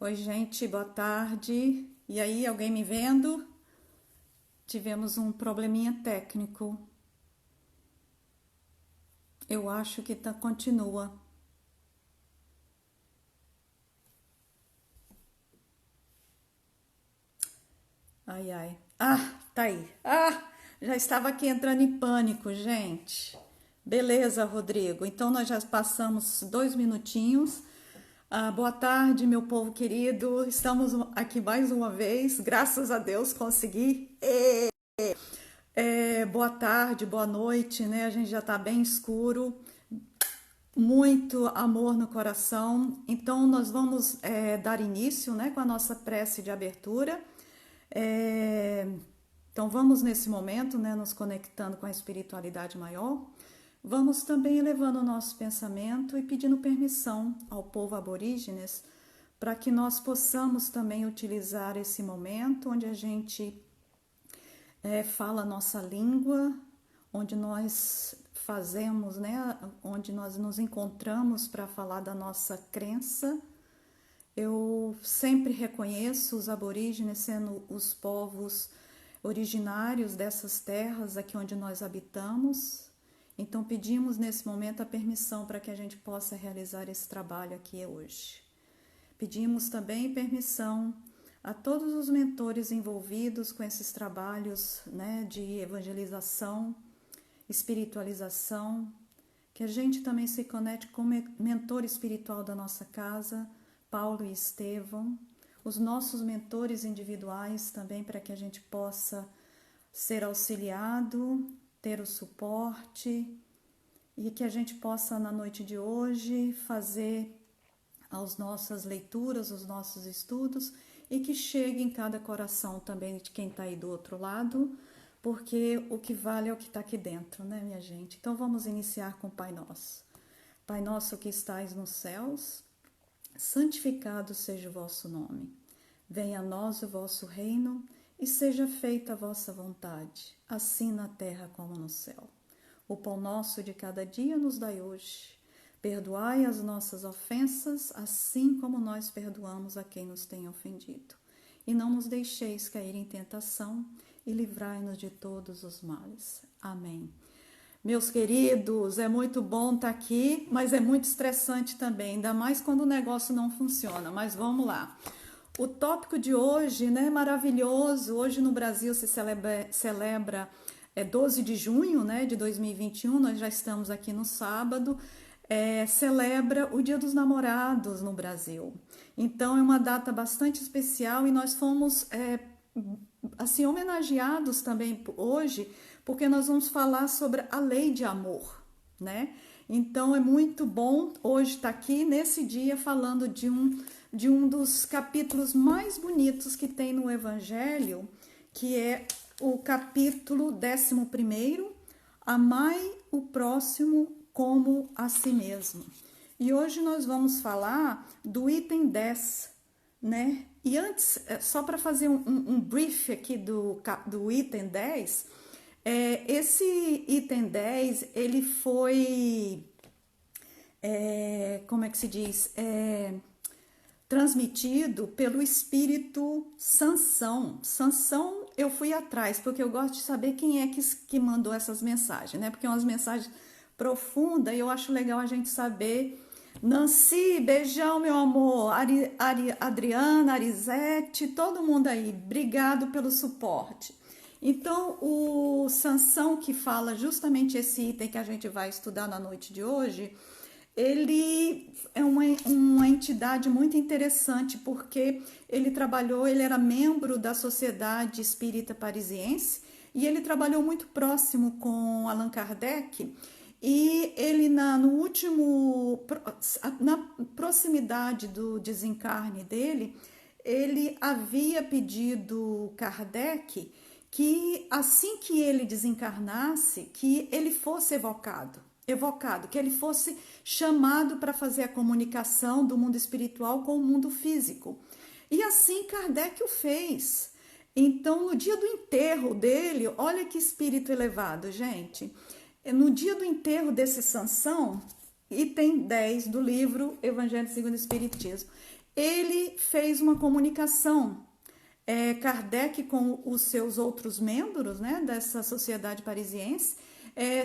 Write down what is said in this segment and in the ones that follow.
Oi, gente, boa tarde. E aí, alguém me vendo? Tivemos um probleminha técnico. Eu acho que continua. Ai, ai. Ah, tá aí. Ah, já estava aqui entrando em pânico, gente. Beleza, Rodrigo. Então nós já passamos 2 minutinhos. Boa tarde, meu povo querido. Estamos aqui mais uma vez. Graças a Deus consegui. Boa tarde, boa noite, né? A gente já tá bem escuro. Muito amor no coração. Então, nós vamos dar início, né, com a nossa prece de abertura. É, então, vamos nesse momento, né, nos conectando com a espiritualidade maior. Vamos também elevando o nosso pensamento e pedindo permissão ao povo aborígenes para que nós possamos também utilizar esse momento onde a gente fala a nossa língua, onde nós fazemos, né, onde nós nos encontramos para falar da nossa crença. Eu sempre reconheço os aborígenes sendo os povos originários dessas terras aqui onde nós habitamos. Então pedimos nesse momento a permissão para que a gente possa realizar esse trabalho aqui hoje. Pedimos também permissão a todos os mentores envolvidos com esses trabalhos, né, de evangelização, espiritualização, que a gente também se conecte com o mentor espiritual da nossa casa, Paulo e Estevão, os nossos mentores individuais também, para que a gente possa ser auxiliado, ter o suporte e que a gente possa na noite de hoje fazer as nossas leituras, os nossos estudos e que chegue em cada coração também de quem está aí do outro lado, porque o que vale é o que está aqui dentro, né, minha gente? Então vamos iniciar com o Pai Nosso. Pai nosso que estais nos céus, santificado seja o vosso nome. Venha a nós o vosso reino e seja feita a vossa vontade, assim na terra como no céu. O pão nosso de cada dia nos dai hoje. Perdoai as nossas ofensas, assim como nós perdoamos a quem nos tem ofendido. E não nos deixeis cair em tentação, e livrai-nos de todos os males. Amém. Meus queridos, é muito bom estar aqui, mas é muito estressante também, ainda mais quando o negócio não funciona. Mas vamos lá. O tópico de hoje, né, é maravilhoso. Hoje no Brasil se celebra 12 de junho, né, de 2021, nós já estamos aqui no sábado, celebra o Dia dos Namorados no Brasil. Então é uma data bastante especial e nós fomos assim homenageados também hoje, porque nós vamos falar sobre a lei de amor, né? Então é muito bom hoje estar aqui nesse dia falando de um dos capítulos mais bonitos que tem no Evangelho, que é o capítulo 11, Amai o próximo como a si mesmo. E hoje nós vamos falar do item 10, né? E antes, só para fazer um brief aqui do item 10, esse item 10, ele foi, como é que se diz? Transmitido pelo espírito Sansão. Sansão, eu fui atrás, porque eu gosto de saber quem é que mandou essas mensagens, né? Porque é umas mensagens profundas e eu acho legal a gente saber. Nancy, beijão, meu amor. Adriana, Arizete, todo mundo aí, obrigado pelo suporte. Então, o Sansão, que fala justamente esse item que a gente vai estudar na noite de hoje, ele é uma entidade muito interessante, porque ele era membro da Sociedade Espírita Parisiense e ele trabalhou muito próximo com Allan Kardec. E ele na proximidade do desencarne dele, ele havia pedido Kardec que assim que ele desencarnasse, que ele fosse evocado, que ele fosse chamado para fazer a comunicação do mundo espiritual com o mundo físico. E assim Kardec o fez. Então, no dia do enterro dele, olha que espírito elevado, gente. No dia do enterro desse Sansão, item 10 do livro Evangelho segundo o Espiritismo. Ele fez uma comunicação, Kardec com os seus outros membros, né, dessa sociedade parisiense,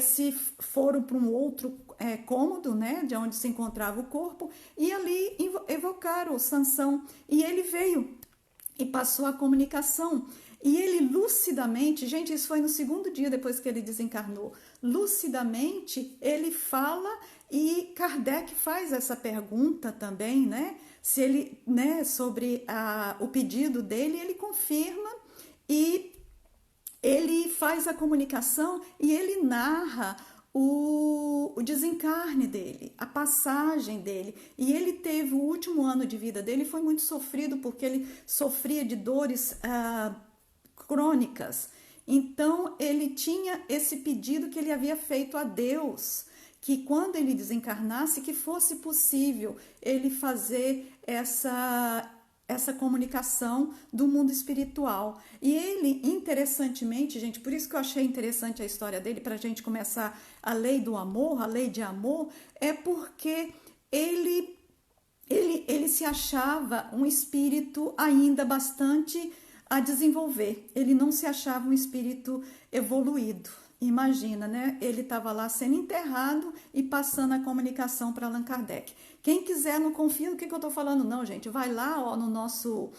se foram para um outro cômodo, né, de onde se encontrava o corpo, e ali evocaram Sansão, e ele veio e passou a comunicação. E ele lucidamente, gente, isso foi no segundo dia depois que ele desencarnou, lucidamente ele fala, e Kardec faz essa pergunta também, né? Se ele, né, sobre o pedido dele, ele confirma e ele faz a comunicação e ele narra o desencarne dele, a passagem dele. E ele teve o último ano de vida dele, foi muito sofrido porque ele sofria de dores crônicas. Então ele tinha esse pedido que ele havia feito a Deus, que quando ele desencarnasse, que fosse possível ele fazer essa comunicação do mundo espiritual. E ele, interessantemente, gente, por isso que eu achei interessante a história dele, para a gente começar a lei do amor, a lei de amor, é porque ele se achava um espírito ainda bastante a desenvolver. Ele não se achava um espírito evoluído. Imagina, né? Ele estava lá sendo enterrado e passando a comunicação para Allan Kardec. Quem quiser, não confia no que eu estou falando, não, gente. Vai lá, ó, no nosso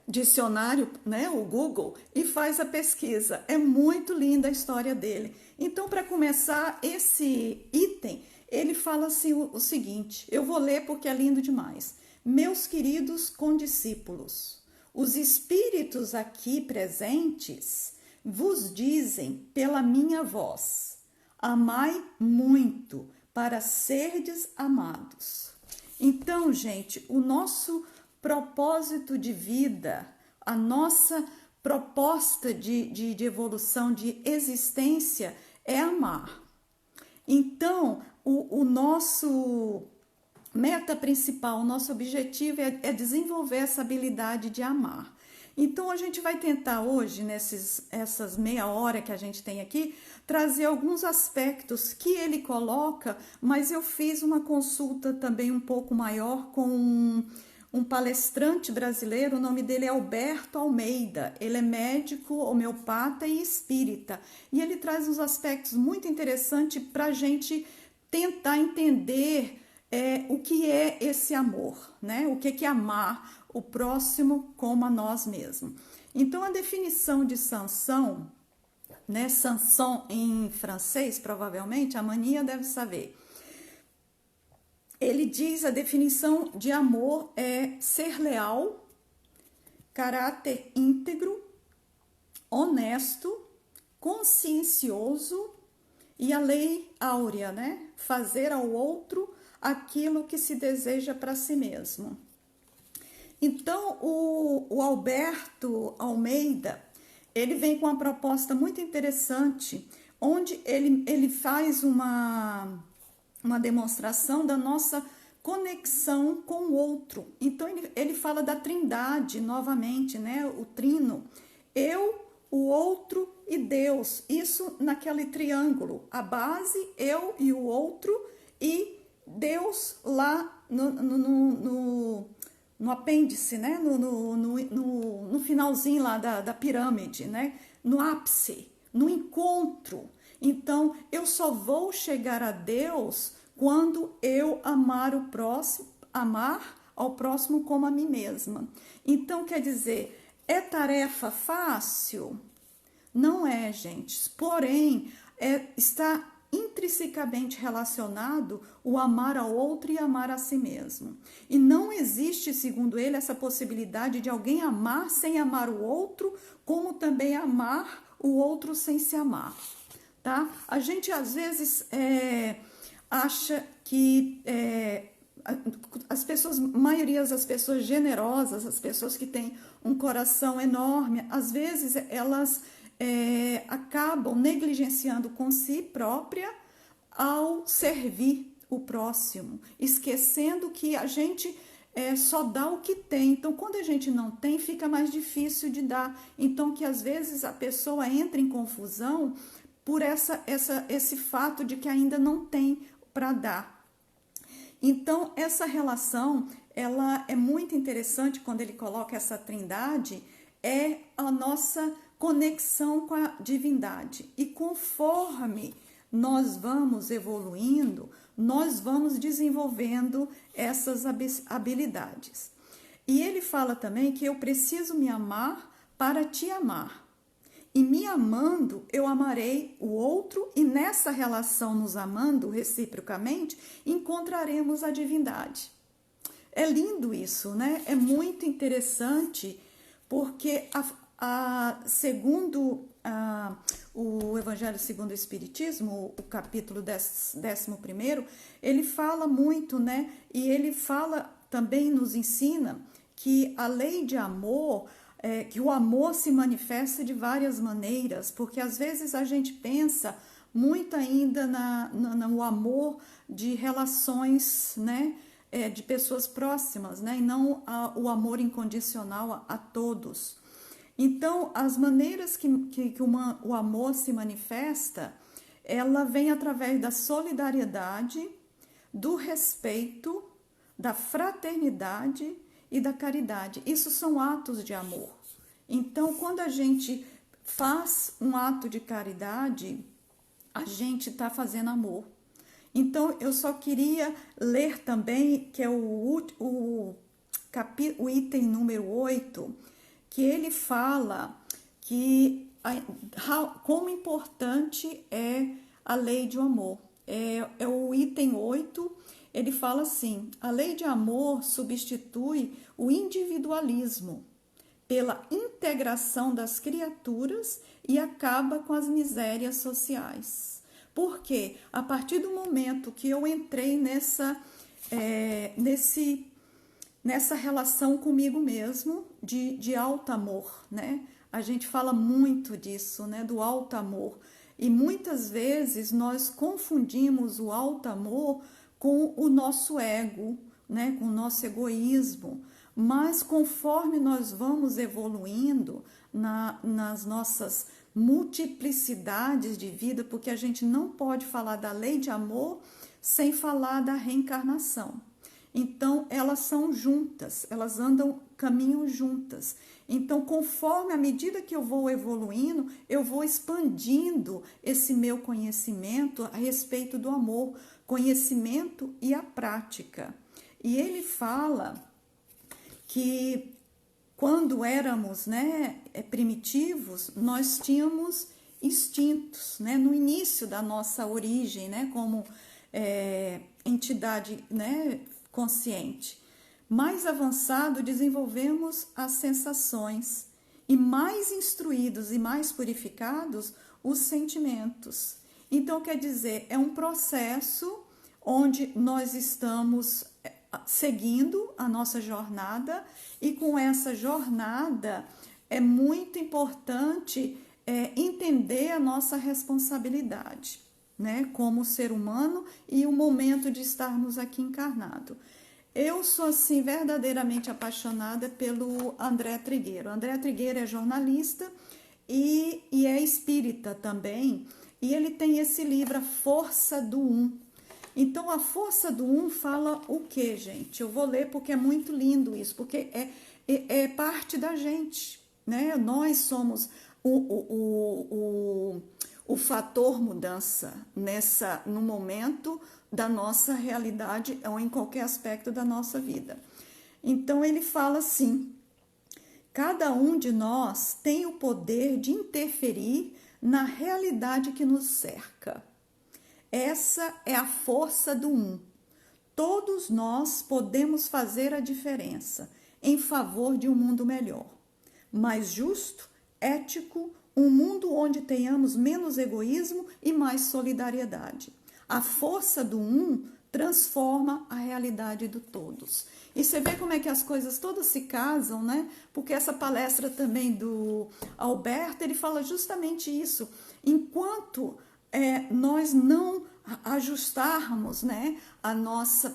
dicionário, né, o Google, e faz a pesquisa. É muito linda a história dele. Então, para começar, esse item, ele fala assim o seguinte, eu vou ler porque é lindo demais. Meus queridos condiscípulos, os espíritos aqui presentes vos dizem pela minha voz, amai muito para serdes amados. Então, gente, o nosso propósito de vida, a nossa proposta de evolução, de existência é amar. Então, o nosso meta principal, o nosso objetivo é desenvolver essa habilidade de amar. Então, a gente vai tentar hoje, essas meia hora que a gente tem aqui, trazer alguns aspectos que ele coloca, mas eu fiz uma consulta também um pouco maior com um palestrante brasileiro, o nome dele é Alberto Almeida, ele é médico, homeopata e espírita, e ele traz uns aspectos muito interessantes para a gente tentar entender o que é esse amor, né? O que é amar o próximo como a nós mesmos. Então, a definição de Sansão, né? Sanson em francês, provavelmente, a Mania deve saber. Ele diz a definição de amor é ser leal, caráter íntegro, honesto, consciencioso e a lei áurea, né? Fazer ao outro aquilo que se deseja para si mesmo. Então, o Alberto Almeida, ele vem com uma proposta muito interessante, onde ele faz uma demonstração da nossa conexão com o outro. Então, ele fala da trindade novamente, né? O trino. Eu, o outro e Deus. Isso naquele triângulo. A base, eu e o outro e Deus lá no apêndice, né? No finalzinho lá da pirâmide, né? No ápice, no encontro. Então, eu só vou chegar a Deus quando eu amar ao próximo como a mim mesma. Então, quer dizer, é tarefa fácil? Não é, gente. Porém, está intrinsecamente relacionado o amar ao outro e amar a si mesmo. E não existe, segundo ele, essa possibilidade de alguém amar sem amar o outro, como também amar o outro sem se amar, tá? A gente, às vezes, acha que as pessoas, maioria das pessoas generosas, as pessoas que têm um coração enorme, às vezes elas acabam negligenciando com si própria ao servir o próximo, esquecendo que a gente só dá o que tem. Então, quando a gente não tem, fica mais difícil de dar. Então, que às vezes a pessoa entra em confusão por esse fato de que ainda não tem para dar. Então, essa relação, ela é muito interessante quando ele coloca essa trindade, é a nossa conexão com a divindade. E conforme nós vamos evoluindo, nós vamos desenvolvendo essas habilidades. E ele fala também que eu preciso me amar para te amar. E me amando, eu amarei o outro, e nessa relação, nos amando reciprocamente, encontraremos a divindade. É lindo isso, né? É muito interessante, porque segundo o Evangelho segundo o Espiritismo, o capítulo 11, ele fala muito, né? E ele fala também, nos ensina que a lei de amor, que o amor se manifesta de várias maneiras, porque às vezes a gente pensa muito ainda no amor de relações, né, de pessoas próximas, né, e não o amor incondicional a todos. Então, as maneiras que o amor se manifesta, ela vem através da solidariedade, do respeito, da fraternidade e da caridade. Isso são atos de amor. Então, quando a gente faz um ato de caridade, a gente está fazendo amor. Então, eu só queria ler também, que é o item número 8, que ele fala que como importante é a lei de amor. É o item 8, ele fala assim: a lei de amor substitui o individualismo pela integração das criaturas e acaba com as misérias sociais. Porque a partir do momento que eu entrei nessa relação comigo mesmo, de alto amor, né? A gente fala muito disso, né? Do alto amor. E muitas vezes nós confundimos o alto amor com o nosso ego, né? Com o nosso egoísmo. Mas conforme nós vamos evoluindo nas nossas multiplicidades de vida, porque a gente não pode falar da lei de amor sem falar da reencarnação. Então, elas são juntas, elas caminham juntas. Então, conforme, à medida que eu vou evoluindo, eu vou expandindo esse meu conhecimento a respeito do amor, conhecimento e a prática. E ele fala que quando éramos, né, primitivos, nós tínhamos instintos, né, no início da nossa origem, né, como entidade, né, consciente. Mais avançado, desenvolvemos as sensações e mais instruídos e mais purificados os sentimentos. Então, quer dizer, é um processo onde nós estamos seguindo a nossa jornada, e com essa jornada é muito importante entender a nossa responsabilidade, né, como ser humano e o momento de estarmos aqui encarnado. Eu sou, assim, verdadeiramente apaixonada pelo André Trigueiro. André Trigueiro é jornalista e é espírita também, e ele tem esse livro, A Força do Um. Então, a força do um fala o quê, gente? Eu vou ler porque é muito lindo isso, porque é parte da gente, né? Nós somos o fator mudança no momento da nossa realidade ou em qualquer aspecto da nossa vida. Então, ele fala assim: cada um de nós tem o poder de interferir na realidade que nos cerca. Essa é a força do um. Todos nós podemos fazer a diferença em favor de um mundo melhor, mais justo, ético, um mundo onde tenhamos menos egoísmo e mais solidariedade. A força do um transforma a realidade do todos. E você vê como é que as coisas todas se casam, né? Porque essa palestra também do Alberto, ele fala justamente isso. Enquanto nós não ajustarmos, né, a nossa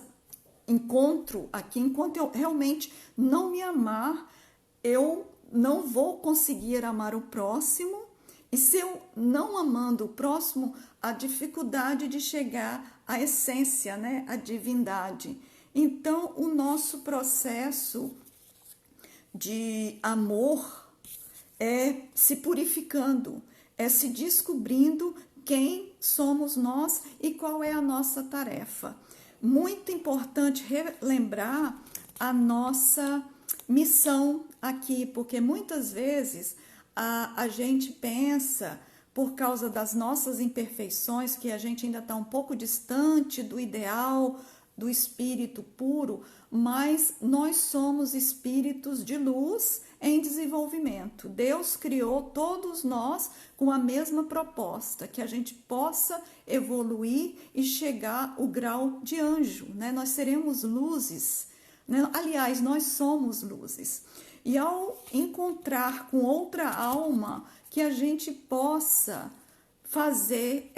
encontro aqui, enquanto eu realmente não me amar, eu não vou conseguir amar o próximo E se eu não amando o próximo, a dificuldade de chegar à essência, né, à divindade. Então, o nosso processo de amor é se purificando, é se descobrindo quem somos nós e qual é a nossa tarefa. Muito importante relembrar a nossa missão aqui, porque muitas vezes a gente pensa, por causa das nossas imperfeições, que a gente ainda está um pouco distante do ideal do espírito puro, mas nós somos espíritos de luz em desenvolvimento. Deus criou todos nós com a mesma proposta, que a gente possa evoluir e chegar ao grau de anjo, né? Nós seremos luzes, né? Aliás, nós somos luzes. E ao encontrar com outra alma, que a gente possa fazer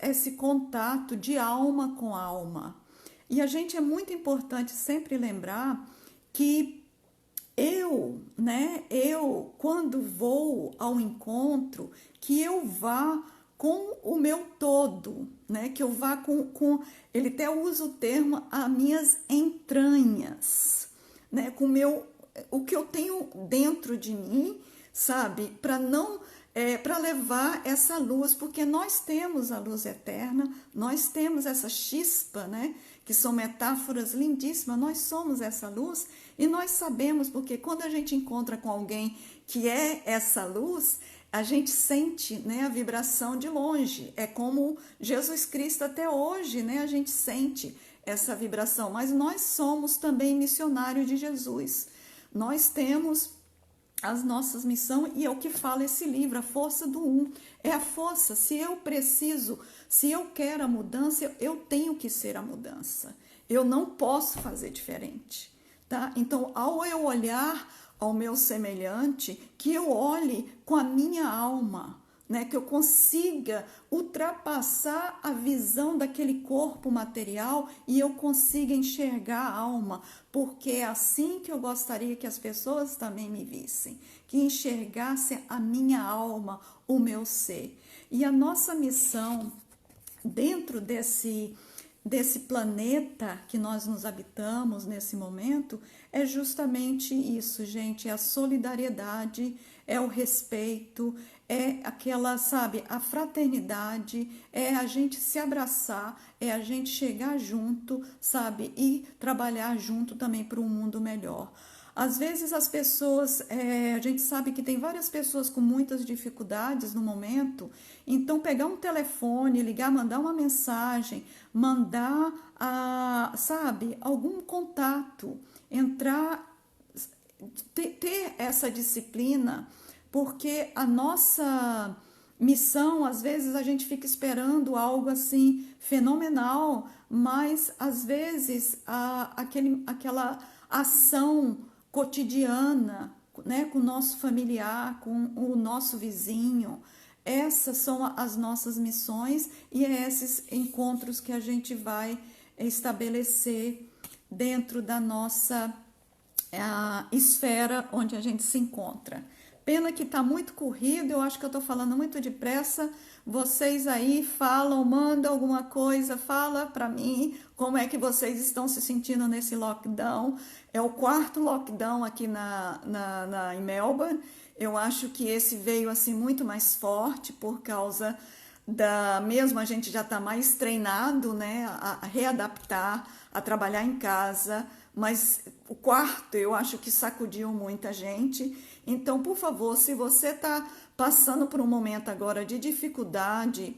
esse contato de alma com alma. E a gente é muito importante sempre lembrar que eu, quando vou ao encontro, que eu vá com o meu todo, né? Que eu vá com ele até usa o termo as minhas entranhas, né? Com o que eu tenho dentro de mim, sabe? Para não para levar essa luz, porque nós temos a luz eterna, nós temos essa chispa, né? Que são metáforas lindíssimas, nós somos essa luz e nós sabemos, porque quando a gente encontra com alguém que é essa luz, a gente sente, né, a vibração de longe. É como Jesus Cristo até hoje, né? A gente sente essa vibração, mas nós somos também missionários de Jesus. Nós temos as nossas missões e é o que fala esse livro, a força do um. É a força, se eu preciso, se eu quero a mudança, eu tenho que ser a mudança. Eu não posso fazer diferente, tá? Então, ao eu olhar ao meu semelhante, que eu olhe com a minha alma, né? Que eu consiga ultrapassar a visão daquele corpo material e eu consiga enxergar a alma, porque é assim que eu gostaria que as pessoas também me vissem, que enxergassem a minha alma, o meu ser. E a nossa missão dentro desse planeta que nós nos habitamos nesse momento é justamente isso, gente, é a solidariedade, é o respeito, é aquela, sabe, a fraternidade, é a gente se abraçar, é a gente chegar junto, sabe, e trabalhar junto também para um mundo melhor. Às vezes as pessoas, a gente sabe que tem várias pessoas com muitas dificuldades no momento, então pegar um telefone, ligar, mandar uma mensagem, mandar, sabe, algum contato, entrar, ter essa disciplina, porque a nossa missão, às vezes a gente fica esperando algo assim fenomenal, mas às vezes aquela ação cotidiana, né, com o nosso familiar, com o nosso vizinho, essas são as nossas missões e é esses encontros que a gente vai estabelecer dentro da nossa esfera onde a gente se encontra. Pena que está muito corrido, eu acho que eu estou falando muito depressa. Vocês aí falam, mandam alguma coisa, fala para mim como é que vocês estão se sentindo nesse lockdown. É o 4º lockdown aqui em Melbourne. Eu acho que esse veio assim muito mais forte por causa mesmo a gente já está mais treinado, né, a readaptar, a trabalhar em casa, mas o 4º eu acho que sacudiu muita gente. Então, por favor, se você está passando por um momento agora de dificuldade,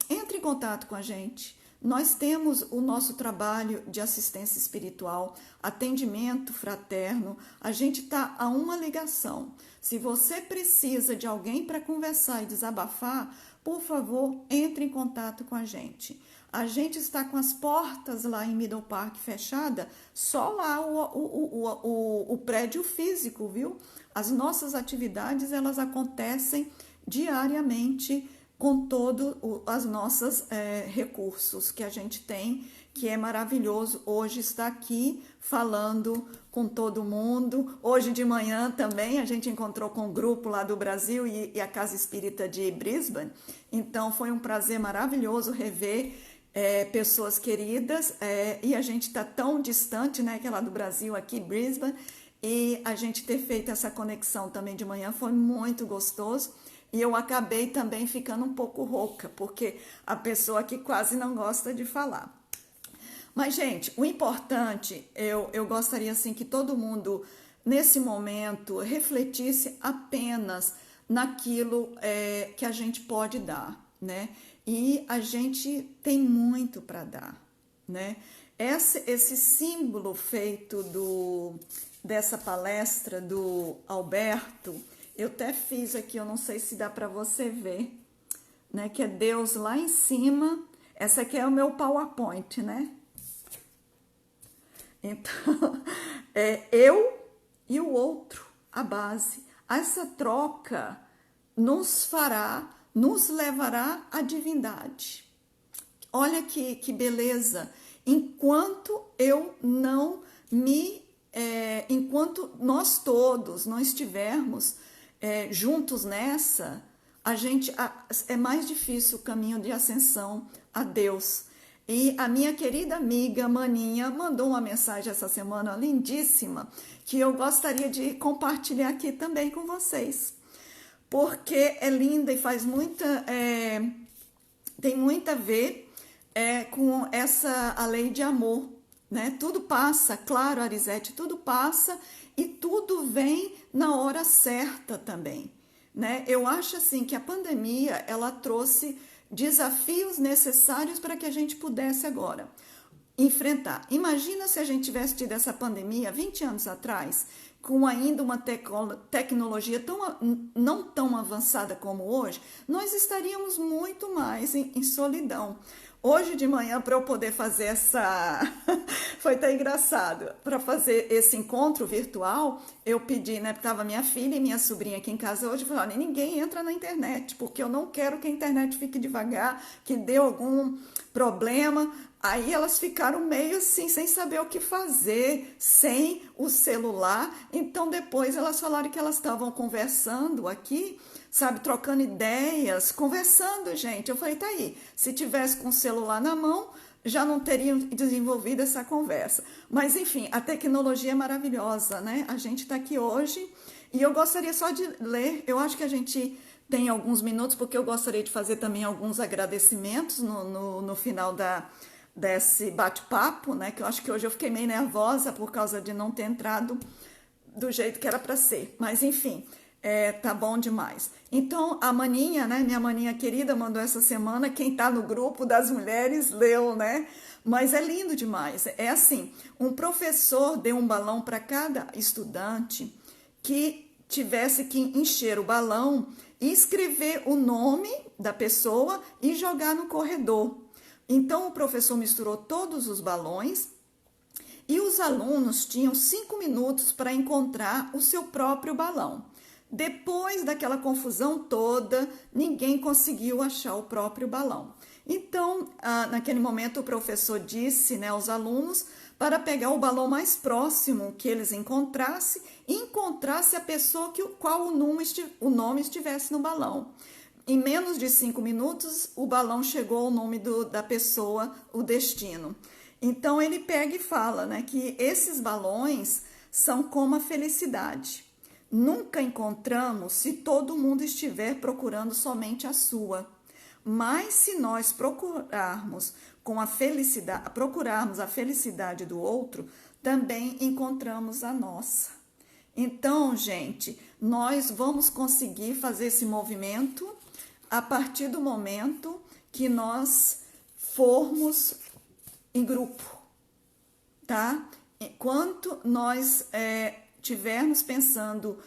entre em contato com a gente. Nós temos o nosso trabalho de assistência espiritual, atendimento fraterno, a gente está a uma ligação. Se você precisa de alguém para conversar e desabafar, por favor, entre em contato com a gente. A gente está com as portas lá em Middle Park fechada, só lá o prédio físico, viu? As nossas atividades, elas acontecem diariamente com todos os nossos recursos que a gente tem, que é maravilhoso hoje estar aqui falando com todo mundo. Hoje de manhã também a gente encontrou com o grupo lá do Brasil e a Casa Espírita de Brisbane, então foi um prazer maravilhoso rever pessoas queridas, e a gente está tão distante, né, que é lá do Brasil, aqui Brisbane, e a gente ter feito essa conexão também de manhã foi muito gostoso. E eu acabei também ficando um pouco rouca, porque a pessoa aqui quase não gosta de falar. Mas, gente, o importante, eu gostaria assim que todo mundo, nesse momento, refletisse apenas naquilo que a gente pode dar, né? E a gente tem muito para dar, né? Esse símbolo feito dessa palestra do Alberto, eu até fiz aqui, eu não sei se dá para você ver, né? Que é Deus lá em cima. Essa aqui é o meu PowerPoint, né? Então, eu e o outro, a base. Essa troca nos levará à divindade. Olha que beleza. Enquanto nós todos não estivermos juntos nessa, é mais difícil o caminho de ascensão a Deus. E a minha querida amiga Maninha mandou uma mensagem essa semana lindíssima, que eu gostaria de compartilhar aqui também com vocês, porque é linda e tem muito a ver com a lei de amor, né? Tudo passa, claro, Arisete, tudo passa e tudo vem na hora certa também, né? Eu acho assim que a pandemia, ela trouxe desafios necessários para que a gente pudesse agora enfrentar. Imagina se a gente tivesse tido essa pandemia 20 anos atrás, com ainda uma tecnologia não tão avançada como hoje, nós estaríamos muito mais em solidão. Hoje de manhã, para eu poder fazer foi tão engraçado, para fazer esse encontro virtual, eu pedi, né, porque estava minha filha e minha sobrinha aqui em casa hoje, eu falei, olha, ninguém entra na internet, porque eu não quero que a internet fique devagar, que dê algum problema. Aí elas ficaram meio assim, sem saber o que fazer, sem o celular. Então depois elas falaram que elas estavam conversando aqui, sabe, trocando ideias, conversando, gente. Eu falei, tá aí, se tivesse com o celular na mão, já não teriam desenvolvido essa conversa. Mas enfim, a tecnologia é maravilhosa, né? A gente está aqui hoje e eu gostaria só de ler, eu acho que a gente tem alguns minutos, porque eu gostaria de fazer também alguns agradecimentos no final desse bate-papo, né? Que eu acho que hoje eu fiquei meio nervosa por causa de não ter entrado do jeito que era para ser. Mas enfim, tá bom demais. Então a Maninha, né? Minha Maninha querida mandou essa semana. Quem tá no grupo das mulheres leu, né? Mas é lindo demais. É assim, um professor deu um balão para cada estudante que tivesse que encher o balão e escrever o nome da pessoa e jogar no corredor. Então, o professor misturou todos os balões e os alunos tinham 5 minutos para encontrar o seu próprio balão. Depois daquela confusão toda, ninguém conseguiu achar o próprio balão. Então, naquele momento, o professor disse, né, aos alunos para pegar o balão mais próximo que eles encontrassem e encontrasse a pessoa qual o nome estivesse no balão. Em menos de 5 minutos, o balão chegou ao nome da pessoa, o destino. Então, ele pega e fala, né, que esses balões são como a felicidade. Nunca encontramos se todo mundo estiver procurando somente a sua. Mas se nós procurarmos a felicidade do outro, também encontramos a nossa. Então, gente, nós vamos conseguir fazer esse movimento a partir do momento que nós formos em grupo, tá? Enquanto nós estivermos pensando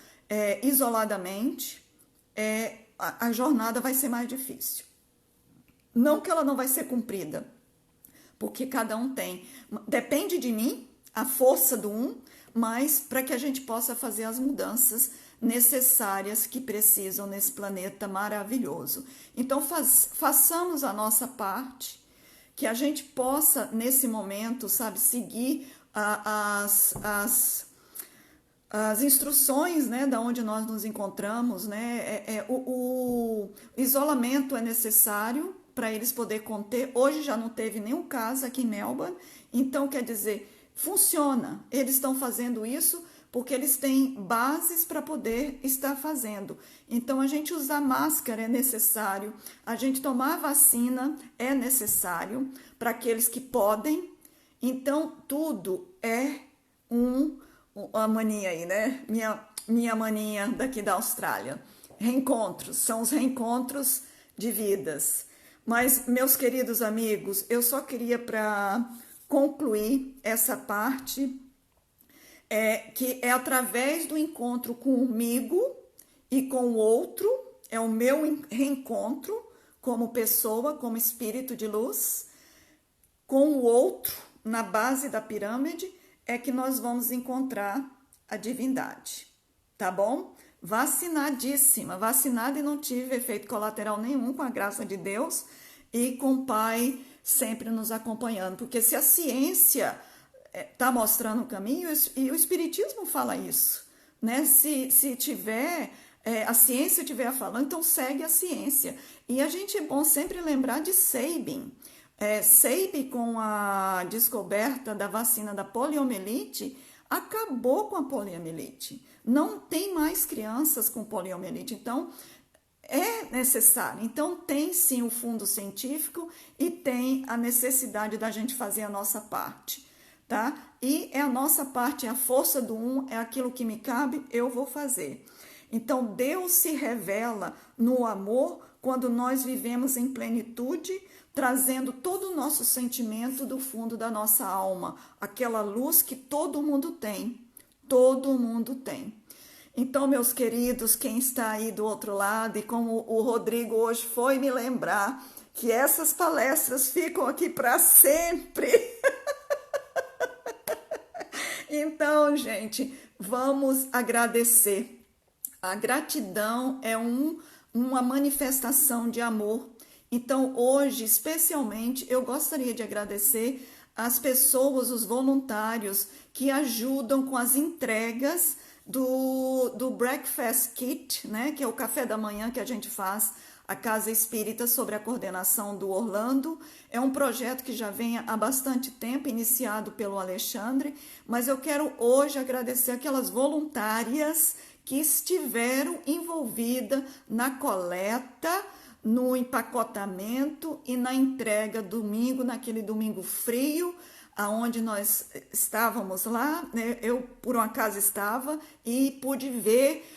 isoladamente, a jornada vai ser mais difícil. Não que ela não vai ser cumprida, porque cada um depende de mim, a força do um, mas para que a gente possa fazer as mudanças necessárias que precisam nesse planeta maravilhoso. Então, façamos a nossa parte, que a gente possa, nesse momento, sabe, seguir as instruções, né, da onde nós nos encontramos, né, o isolamento é necessário para eles poder conter. Hoje já não teve nenhum caso aqui em Melbourne, então quer dizer, funciona. Eles estão fazendo isso porque eles têm bases para poder estar fazendo. Então a gente usar máscara é necessário, a gente tomar vacina é necessário para aqueles que podem. Então tudo é uma mania aí, né? Minha mania daqui da Austrália. Reencontros, são os reencontros de vidas. Mas, meus queridos amigos, eu só queria para concluir essa parte, que é através do encontro comigo e com o outro, é o meu reencontro como pessoa, como espírito de luz, com o outro, na base da pirâmide, é que nós vamos encontrar a divindade, tá bom? Vacinadíssima, vacinada e não tive efeito colateral nenhum, com a graça de Deus e com o Pai sempre nos acompanhando, porque se a ciência está mostrando o caminho, e o Espiritismo fala isso, né? Se tiver, a ciência estiver falando, então segue a ciência. E a gente é bom sempre lembrar de Sabin. Sabin, com a descoberta da vacina da poliomielite, acabou com a poliomielite. Não tem mais crianças com poliomielite. Então, é necessário. Então, tem sim o fundo científico e tem a necessidade da gente fazer a nossa parte, tá? E a nossa parte, a força do é aquilo que me cabe, eu vou fazer. Então, Deus se revela no amor quando nós vivemos em plenitude, trazendo todo o nosso sentimento do fundo da nossa alma, aquela luz que todo mundo tem, todo mundo tem. Então, meus queridos, quem está aí do outro lado, e como o Rodrigo hoje foi me lembrar que essas palestras ficam aqui para sempre. Então, gente, vamos agradecer. A gratidão é uma manifestação de amor. Então, hoje, especialmente, eu gostaria de agradecer as pessoas, os voluntários que ajudam com as entregas do Breakfast Kit, né, que é o café da manhã que a gente faz, a Casa Espírita, sob a coordenação do Orlando. É um projeto que já vem há bastante tempo, iniciado pelo Alexandre, mas eu quero hoje agradecer aquelas voluntárias que estiveram envolvidas na coleta, no empacotamento e na entrega domingo, naquele domingo frio, aonde nós estávamos lá, né? Eu por um acaso estava e pude ver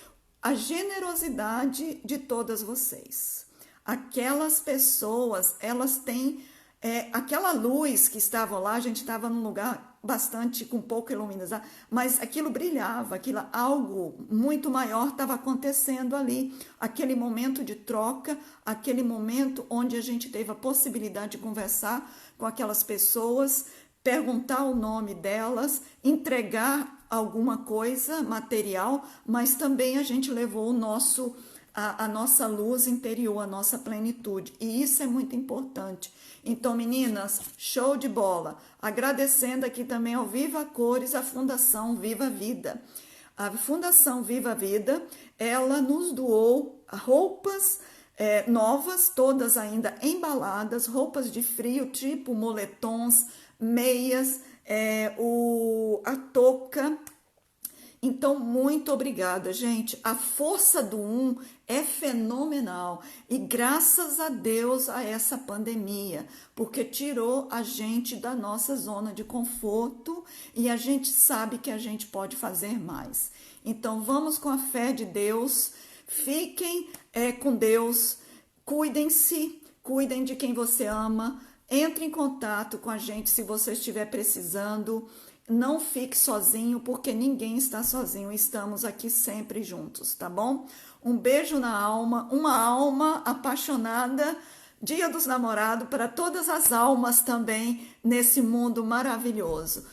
a generosidade de todas vocês. Aquelas pessoas, elas têm aquela luz que estava lá, a gente estava num lugar bastante com pouca iluminação, mas aquilo brilhava, algo muito maior estava acontecendo ali, aquele momento de troca, aquele momento onde a gente teve a possibilidade de conversar com aquelas pessoas, perguntar o nome delas, entregar alguma coisa material, mas também a gente levou a nossa luz interior, a nossa plenitude, e isso é muito importante. Então, meninas, show de bola. Agradecendo aqui também ao Viva Cores, a Fundação Viva Vida. A Fundação Viva Vida, ela nos doou roupas novas, todas ainda embaladas, roupas de frio, tipo moletons, meias, a touca. Então, muito obrigada, gente. A força do é fenomenal. E graças a Deus a essa pandemia, porque tirou a gente da nossa zona de conforto e a gente sabe que a gente pode fazer mais. Então, vamos com a fé de Deus. Fiquem com Deus. Cuidem-se, cuidem de quem você ama. Entre em contato com a gente se você estiver precisando. Não fique sozinho, porque ninguém está sozinho. Estamos aqui sempre juntos, tá bom? Um beijo na alma, uma alma apaixonada. Dia dos Namorados para todas as almas também nesse mundo maravilhoso.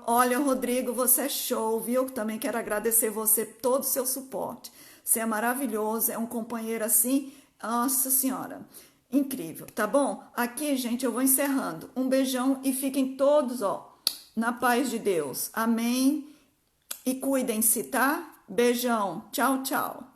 Olha, Rodrigo, você é show, viu? Também quero agradecer você, todo o seu suporte. Você é maravilhoso, é um companheiro assim, nossa senhora. Incrível, tá bom? Aqui, gente, eu vou encerrando. Um beijão e fiquem todos, ó, na paz de Deus. Amém? E cuidem-se, tá? Beijão. Tchau, tchau.